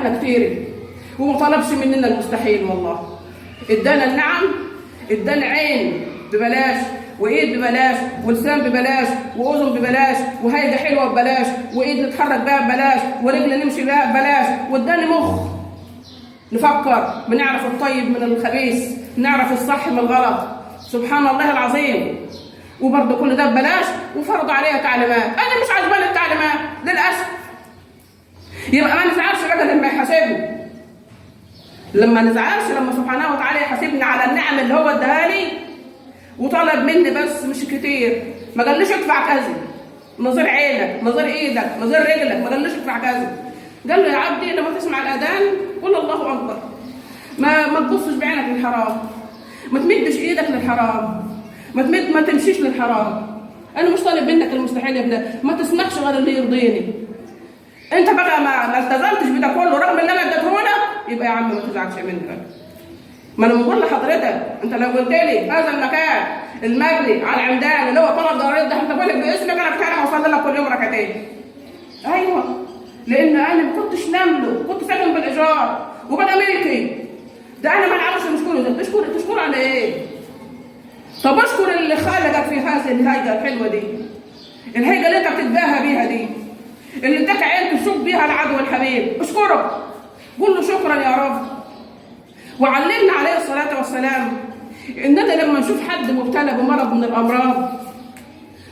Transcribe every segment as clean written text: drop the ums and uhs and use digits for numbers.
احنا كتير، وما طلبش مننا المستحيل والله. ادانا النعم، ادانا عين ببلاش، وايد ببلاش، ولسان ببلاش، واذن ببلاش، وهيدة حلوه ببلاش، وايد نتحرك بها ببلاش، ورجل نمشي بها ببلاش، واداني مخ نفكر، بنعرف الطيب من الخبيث، نعرف الصح من الغلط. سبحان الله العظيم. وبرضه كل ده ببلاش، وفرضوا عليها تعليمات، انا مش عاجباني التعليمات للاسف. يبقى ما نزعلش بقى لما يحاسبني، لما نزعلش لما سبحانه وتعالى يحاسبني على النعم اللي هو اداها لي، وطلب مني بس مش كتير. ما قاليش ادفع كذا، نظير عينك، نظير ايدك، نظير رجلك، ما قاليش ادفع كذا. قال له يا عبدي لما تسمع الاذان قل الله اكبر، ما تبصش بعينك للحرام، ما تمدش ايدك للحرام، ما تمشيش للحرام. انا مش طالب منك المستحيل يا ابني، ما تسمعش غير اللي يرضيني. انت بقى ما التزمتش بده كله رغم اللي انا اديتهولك، يبقى يا عم ما تزعلش مني بقى. ما انا بقول لحضرتك، انت لو قلت لي هذا المكان المبني على العمدان اللي هو طلب ضريب ده انت بالك باسمك، انا كنت انا اوصل لك كل يوم ركعتين. ايوه، لان انا ما كنتش نمله، كنت ساكن بالايجار وبقى ملكي. ده انا ما نعرفش نشكره، ده تشكر على ايه؟ طب اشكر اللي خلقك في هذه الهيئه الحلوه دي، الهيئه اللي انت بتتباهى بيها دي، اللي اداك عين تشوف بيها العدو الحبيب. اشكره، قول له شكرا يا رب. وعلمنا عليه الصلاه والسلام اننا لما نشوف حد مبتلى بمرض من الامراض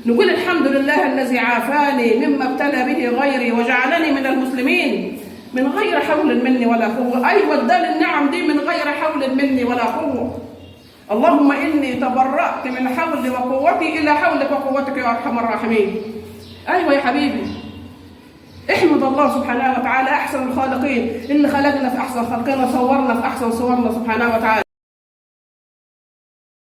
نقول الحمد لله الذي عافاني مما ابتلى به غيري وجعلني من المسلمين من غير حول مني ولا قوه. ايوه، اداني النعم دي من غير حول مني ولا قوه. اللهم اني تبرأت من حولي وقوتي الى حولك وقوتك يا ارحم الراحمين. ايوه يا حبيبي، احمد الله سبحانه وتعالى احسن الخالقين اللي خلقنا في احسن خلقنا، صورنا في احسن صورنا سبحانه وتعالى.